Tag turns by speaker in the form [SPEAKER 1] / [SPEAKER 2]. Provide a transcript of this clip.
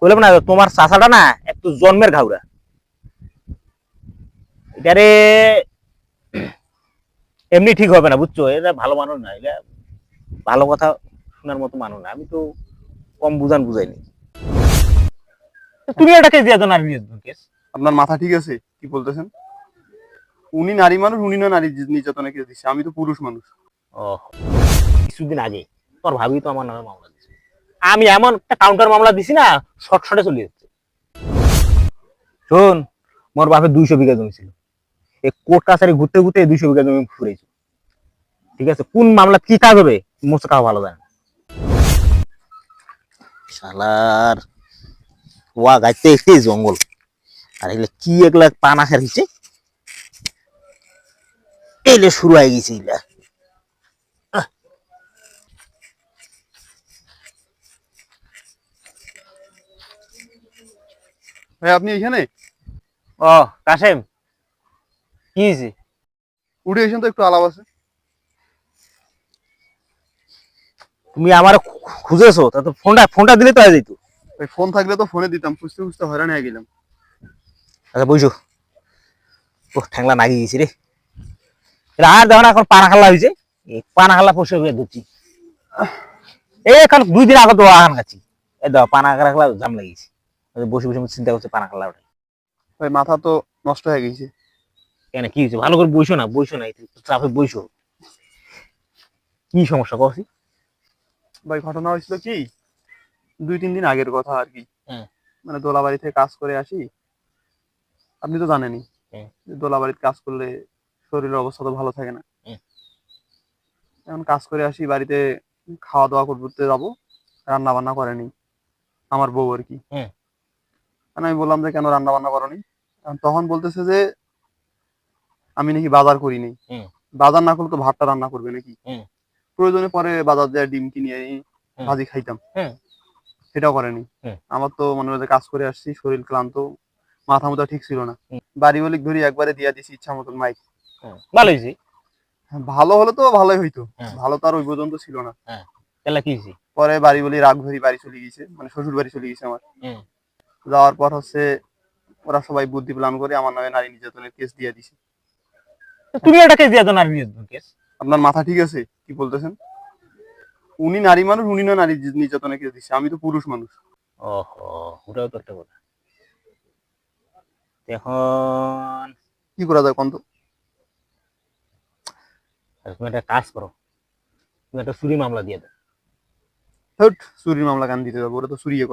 [SPEAKER 1] বললাম না তোমার চাচাটা না একটু জন্মের ঘাউরা। এটারে এমনি ঠিক হবে না, বুঝছো? এটা ভালো মানুষ না, এটা ভালো কথা শোনার মতো মানুষ না। আমি তো কম বুঝাইনি। তুমি একটা কেস দিয়ে দাও, নারী নির্যাতন কেস।
[SPEAKER 2] আপনার মাথা ঠিক আছে? কি বলতেছেন? উনি নারী মানুষ, উনি না নারী নির্যাতনের কেস দিচ্ছে, আমি তো পুরুষ মানুষ।
[SPEAKER 1] ও, কিছুদিন আগে তোর ভাবি তো আমার নামে মামলা দিছে। আমি এমন একটা কাউন্টার মামলা দিছি না, শর্টে চলে যাচ্ছে। শোন, মোর বাপের 200 বিঘা জমি ছিল। এই কোর্ট কাছারি ঘুরতে ঘুরতে 200 বিঘা জমি ফুরেছে। ঠিক আছে, কোন মামলা কি কাজ হবে মোস্ট কাউ ভালো জানে না। শালার ওয়া গাইতে এই জঙ্গল, আর এগুলো কি এগুলা পান আসার হচ্ছে, এলে শুরু হয়ে গেছে এগুলা।
[SPEAKER 2] ভাই আপনি এখানে?
[SPEAKER 1] ও কাশেম, কি হয়েছে?
[SPEAKER 2] উঠে এসেন তো, একটু আলাপ আছে।
[SPEAKER 1] তুমি আমার খুঁজেছো, তা তো ফোনটা দিলে তো হয়ে যেত।
[SPEAKER 2] ভাই ফোন থাকলে তো ফোনে দিতাম, খুঁজতে খুঁজতে হয়রান হয়ে গেলাম।
[SPEAKER 1] আচ্ছা বইসো। ও ঠ্যাংলা নাগি গেছি রে। আর দেখো না এখন পানা খাল্লা হয়েছে, এই পানা খাল্লা পয়সা হয়ে ধরছি। এই এখন 2 দিন আগে তো আহান খাচ্ছি, এই দেখো পানা খাল্লা জাম লাগিয়েছি। বসে বসে চিন্তা করছে পানা খাল্লা ওঠে।
[SPEAKER 2] ভাই মাথা তো নষ্ট হয়ে গেছে।
[SPEAKER 1] কেন কি হয়েছে? ভালো করে বইসো না, চাপে বইসো। কি সমস্যা কছি?
[SPEAKER 2] ভাই ঘটনা হয়েছিল কি, 2-3 দিন আগের কথা আর কি।
[SPEAKER 1] হ্যাঁ।
[SPEAKER 2] মানে দোলাবাড়ি থেকে কাজ করে আসি, আপনি তো জানেনই
[SPEAKER 1] হ্যাঁ।
[SPEAKER 2] যে দোলাবাড়িতে কাজ করলে শরীরের অবস্থা তো ভালো থাকে না।
[SPEAKER 1] হ্যাঁ।
[SPEAKER 2] এখন কাজ করে আসি, বাড়িতে খাওয়া দাওয়া করতে যাবো, রান্না বান্না করেনি আমার বউ আর কি।
[SPEAKER 1] হ্যাঁ।
[SPEAKER 2] কারণ আমি বললাম যে কেন রান্না বান্না করনি, তখন বলতেছে যে আমি নাকি বাজার করিনি।
[SPEAKER 1] হ্যাঁ।
[SPEAKER 2] বাজার না করলে তো ভাতটা রান্না করবে নাকি,
[SPEAKER 1] হ্যাঁ।
[SPEAKER 2] প্রয়োজনে পরে বাজার দিয়ে ডিম কিনে এনে
[SPEAKER 1] হ্যাঁ।
[SPEAKER 2] ভাজি খাইতাম,
[SPEAKER 1] হ্যাঁ।
[SPEAKER 2] সেটাও করেনি।
[SPEAKER 1] হ্যাঁ।
[SPEAKER 2] আমার তো মনে হয় যে কাজ করে আসছি, শরীর ক্লান্ত, মাথা মুথা ঠিক ছিল না।
[SPEAKER 1] হুম।
[SPEAKER 2] বাড়ি বলিক ধরি একবারে দিয়া দিছি ইচ্ছা মতন মাইক।
[SPEAKER 1] হ্যাঁ, ভালো হয়েছে।
[SPEAKER 2] ভালো হলে তো ভালোই হইতো,
[SPEAKER 1] হ্যাঁ।
[SPEAKER 2] ভালো তো আর ওই পর্যন্ত ছিল না।
[SPEAKER 1] হ্যাঁ, তাহলে কি হয়েছে?
[SPEAKER 2] পরে বাড়ি বলি রাগ ধরি বাড়ি চলে গেছে, মানে শ্বশুর বাড়ি চলে গেছে আমার।
[SPEAKER 1] হ্যাঁ।
[SPEAKER 2] যাওয়ার পর হচ্ছে ওরা সবাই বুদ্ধি প্ল্যান করে আমার নামে নারী নির্যাতনের কেস দিয়ে দিছে।
[SPEAKER 1] তুমি একটা কেস দিয়ে দাও, নারী নির্যাতন কেস।
[SPEAKER 2] আপনার মাথা ঠিক আছে? কি বলতেছেন? উনি নারী মানুষ, উনি না নারী নির্যাতনের কেস দিচ্ছে, আমি তো পুরুষ মানুষ।
[SPEAKER 1] ওহো, ওটাও তো একটা কথা। এখন
[SPEAKER 2] কি করা যায় কোন তো?
[SPEAKER 1] তুমি একটা কাজ করো, তুমি একটা চুরি মামলা দিয়ে দাও।
[SPEAKER 2] হট, চুরির মামলা কান দিতে যাবো? ওরা তো চুরিয়ে করে।